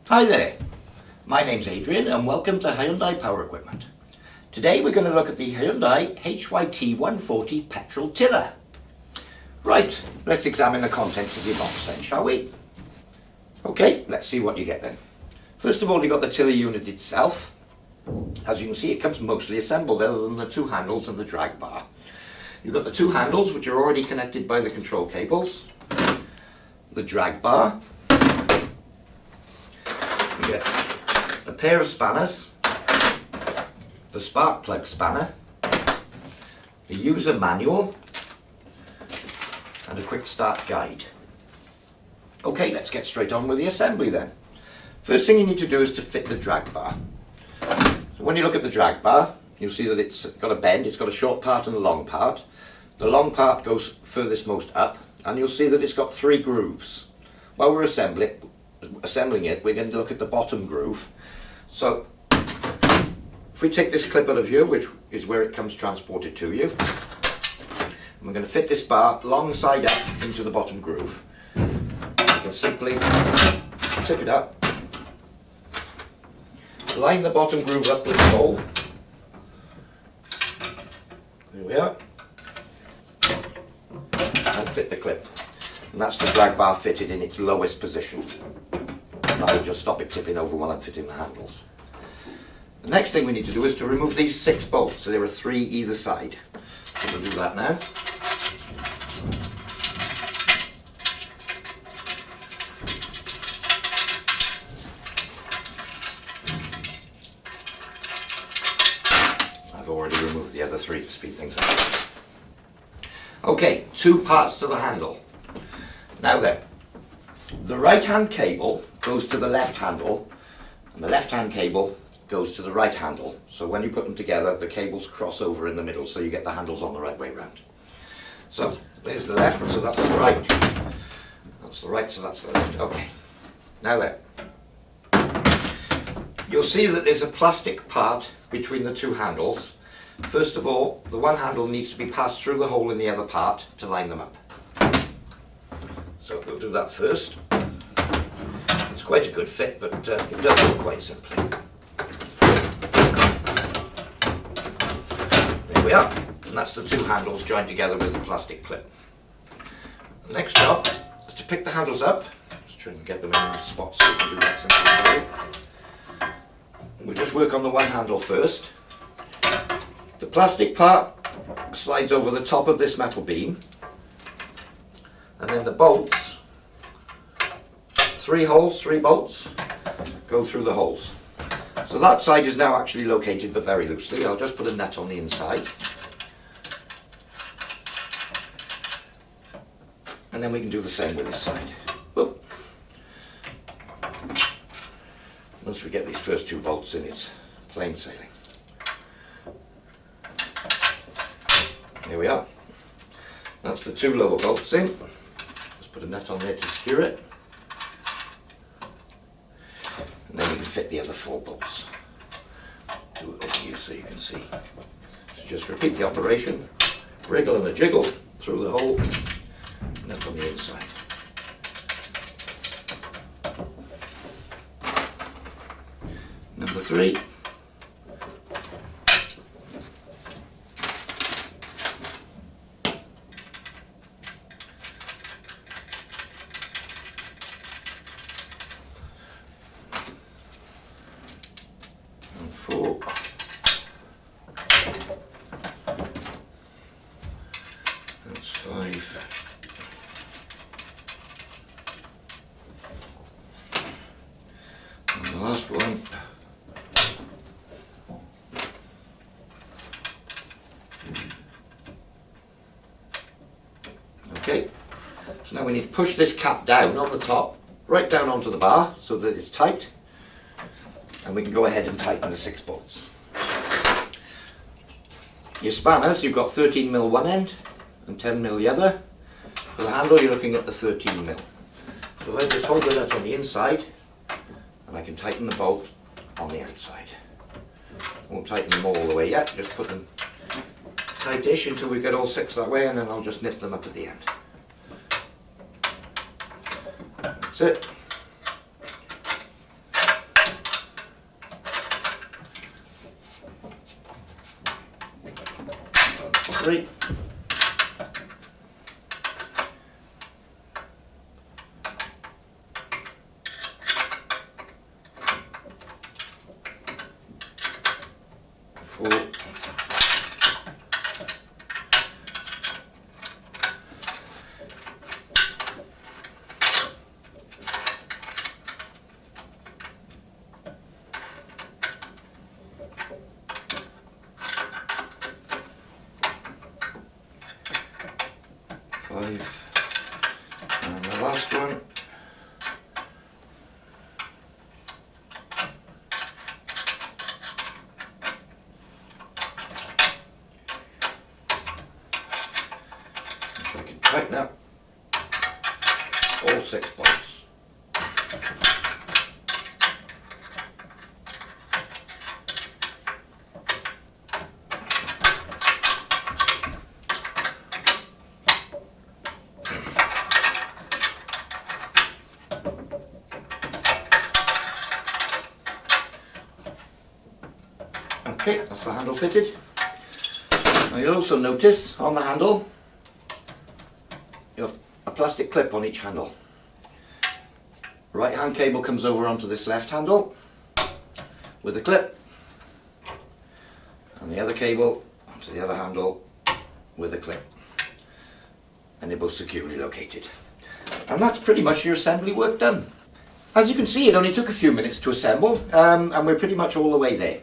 Hi there, my name's Adrian and welcome to Hyundai Power Equipment. Today we're going to look at the Hyundai HYT140 Petrol Tiller. Right, let's examine the contents of your box then, shall we? Okay, let's see what you get then. First of all, you've got the tiller unit itself. As you can see, it comes mostly assembled other than the two handles and the drag bar. You've got the two handles which are already connected by the control cables, the drag bar, you get a pair of spanners, the spark plug spanner, a user manual and a quick start guide. Okay, let's get straight on with the assembly then. First thing you need to do is to fit the drag bar. So when you look at the drag bar, you'll see that it's got a bend, it's got a short part and a long part. The long part goes furthest most up and you'll see that it's got three grooves. While we're assembling it, we're going to look at the bottom groove. So if we take this clip out of view, which is where it comes transported to you, we're going to fit this bar long side up into the bottom groove. You can simply tip it up, line the bottom groove up with the hole. There we are. And fit the clip. And that's the drag bar fitted in its lowest position. That'll just stop it tipping over while I'm fitting the handles. The next thing we need to do is to remove these 6 bolts. So there are 3 either side. So we'll do that now. I've already removed the other 3 to speed things up. Okay, 2 parts to the handle. Now then, the right hand cable goes to the left handle and the left hand cable goes to the right handle. So when you put them together, the cables cross over in the middle so you get the handles on the right way round. So there's the left, so that's the right. That's the right, so that's the left. Okay. Now then, you'll see that there's a plastic part between the 2 handles. First of all, the one handle needs to be passed through the hole in the other part to line them up. So we'll do that first. It's quite a good fit, but it does look quite simply. There we are, and that's the 2 handles joined together with the plastic clip. The next job is to pick the handles up. Just try and get them in the spot so we can do that simply. We'll just work on the one handle first. The plastic part slides over the top of this metal beam. And then the bolts, 3 holes, 3 bolts, go through the holes. So that side is now actually located but very loosely. I'll just put a nut on the inside. And then we can do the same with this side. Whoop. Once we get these first 2 bolts in, it's plain sailing. Here we are. That's the 2 lower bolts in. Put a nut on there to secure it, and then we can fit the other 4 bolts. Do it over you so you can see. So just repeat the operation, wriggle and a jiggle through the hole, nut on the inside. Number 3. And 4. That's 5. And the last one. Okay, so now we need to push this cap down on the top, right down onto the bar so that it's tight. And we can go ahead and tighten the 6 bolts. Your spanners, you've got 13mm one end and 10mm the other. For the handle, you're looking at the 13mm. So if I just hold the nut on the inside, and I can tighten the bolt on the outside. I won't tighten them all the way yet, just put them tight-ish until we get all 6 that way, and then I'll just nip them up at the end. That's it. 3. 4. 5, and the last one. So I can tighten up all 6 bolts. Okay, that's the handle fitted. Now you'll also notice on the handle you have a plastic clip on each handle. Right hand cable comes over onto this left handle with a clip, and the other cable onto the other handle with a clip, and they're both securely located. And that's pretty much your assembly work done. As you can see, it only took a few minutes to assemble, and we're pretty much all the way there.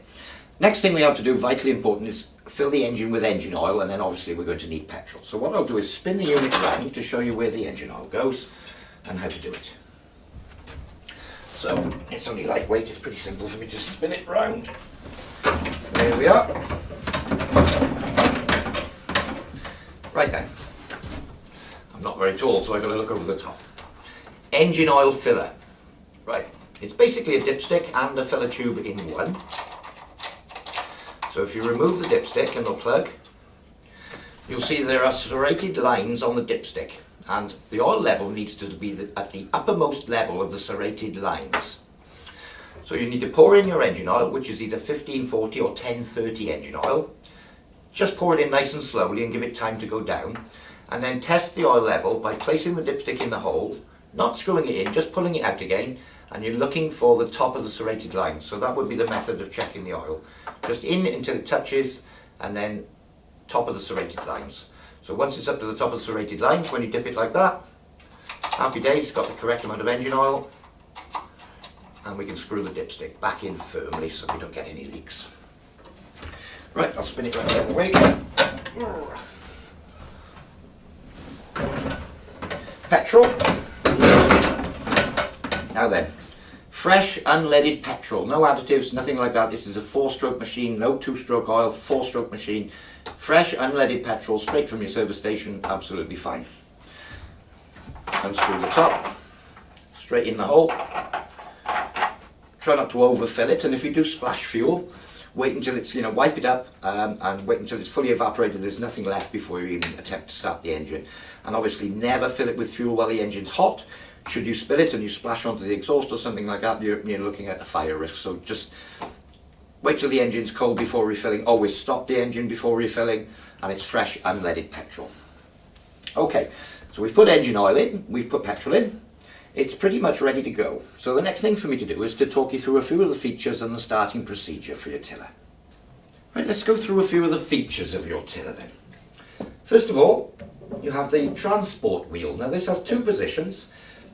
Next thing we have to do, vitally important, is fill the engine with engine oil, and then obviously we're going to need petrol. So what I'll do is spin the unit around to show you where the engine oil goes and how to do it. So it's only lightweight, it's pretty simple for me to spin it round. There we are. Right then. I'm not very tall, so I've got to look over the top. Engine oil filler. Right, it's basically a dipstick and a filler tube in one. So if you remove the dipstick and the plug, you'll see there are serrated lines on the dipstick, and the oil level needs to be at the uppermost level of the serrated lines. So you need to pour in your engine oil, which is either 1540 or 1030 engine oil. Just pour it in nice and slowly and give it time to go down, and then test the oil level by placing the dipstick in the hole, not screwing it in, just pulling it out again, and you're looking for the top of the serrated line. So that would be the method of checking the oil. Just in until it touches, and then top of the serrated lines. So once it's up to the top of the serrated lines, when you dip it like that, happy days, it's got the correct amount of engine oil, and we can screw the dipstick back in firmly so we don't get any leaks. Right, I'll spin it right the other way again. Petrol. Now then, fresh unleaded petrol, no additives, nothing like that. This is a 4-stroke machine, no 2-stroke oil, 4-stroke machine. Fresh unleaded petrol, straight from your service station, absolutely fine. Unscrew the top, straight in the hole. Try not to overfill it, and if you do splash fuel, wait until it's, wipe it up and wait until it's fully evaporated, there's nothing left before you even attempt to start the engine. And obviously never fill it with fuel while the engine's hot. Should you spill it and you splash onto the exhaust or something like that, you're looking at a fire risk. So just wait till the engine's cold before refilling. Always stop the engine before refilling, and it's fresh unleaded petrol. Okay, so we've put engine oil in, we've put petrol in. It's pretty much ready to go. So the next thing for me to do is to talk you through a few of the features and the starting procedure for your tiller. Right, let's go through a few of the features of your tiller then. First of all, you have the transport wheel. Now this has 2 positions.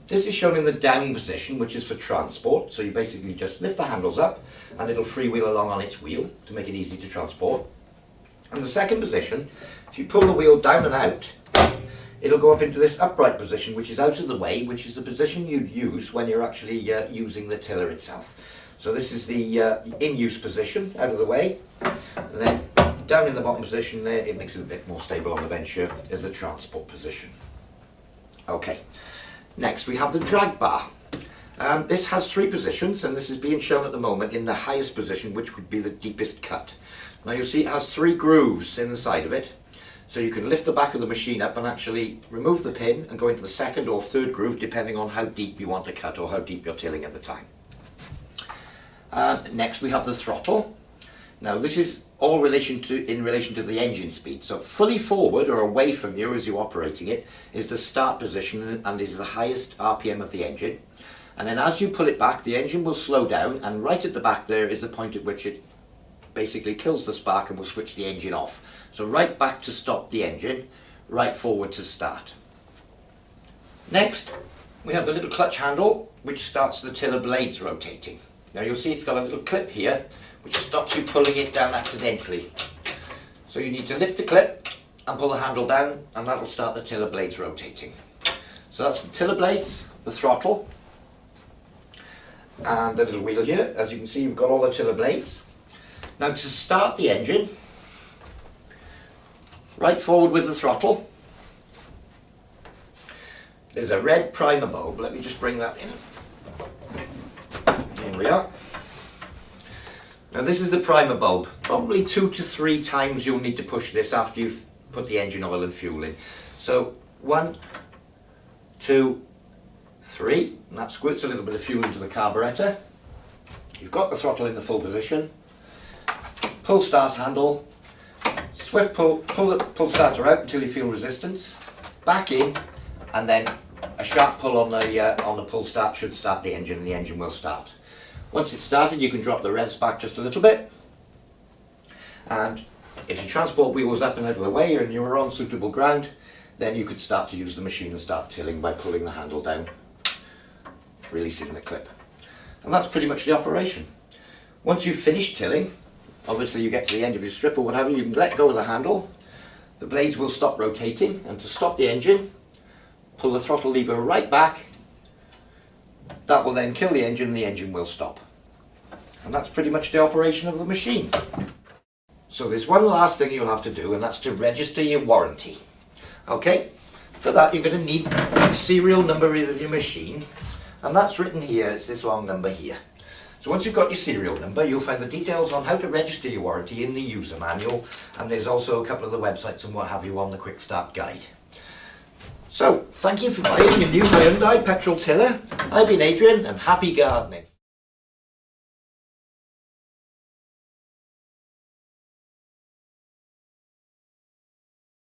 This is shown in the down position, which is for transport. So you basically just lift the handles up and it'll freewheel along on its wheel to make it easy to transport. And the second position, if you pull the wheel down and out, it'll go up into this upright position, which is out of the way, which is the position you'd use when you're actually using the tiller itself. So this is the in-use position, out of the way. And then down in the bottom position there, it makes it a bit more stable on the bench here, is the transport position. Okay. Next we have the drag bar. This has 3 positions, and this is being shown at the moment in the highest position, which would be the deepest cut. Now you'll see it has 3 grooves in the side of it, so you can lift the back of the machine up and actually remove the pin and go into the 2nd or 3rd groove depending on how deep you want to cut or how deep you're tilling at the time. Next we have the throttle. Now this is all in relation to the engine speed. So fully forward or away from you as you're operating it is the start position and is the highest RPM of the engine. And then as you pull it back, the engine will slow down, and right at the back there is the point at which it basically kills the spark and will switch the engine off. So right back to stop the engine, right forward to start. Next, we have the little clutch handle which starts the tiller blades rotating. Now you'll see it's got a little clip here which stops you pulling it down accidentally. So you need to lift the clip and pull the handle down, and that will start the tiller blades rotating. So that's the tiller blades, the throttle, and the little wheel here. As you can see, you've got all the tiller blades. Now to start the engine, right forward with the throttle. There's a red primer bulb. Let me just bring that in. Here we are. Now this is the primer bulb. Probably 2 to 3 times you'll need to push this after you've put the engine oil and fuel in. So 1, 2, 3, and that squirts a little bit of fuel into the carburetor. You've got the throttle in the full position. Pull start handle. Swift pull starter out until you feel resistance. Back in, and then a sharp pull on the pull start should start the engine, and the engine will start. Once it's started, you can drop the revs back just a little bit, and if your transport wheel was up and out of the way and you were on suitable ground, then you could start to use the machine and start tilling by pulling the handle down, releasing the clip. And that's pretty much the operation. Once you've finished tilling, obviously you get to the end of your strip or whatever, you can let go of the handle, the blades will stop rotating, and to stop the engine, pull the throttle lever right back. That will then kill the engine will stop. And that's pretty much the operation of the machine. So there's one last thing you'll have to do, and that's to register your warranty. Okay, for that you're going to need the serial number of your machine, and that's written here. It's this long number here. So once you've got your serial number, you'll find the details on how to register your warranty in the user manual, and there's also a couple of the websites and what have you on the quick start guide. So, thank you for buying your new Hyundai petrol tiller. I've been Adrian, and happy gardening.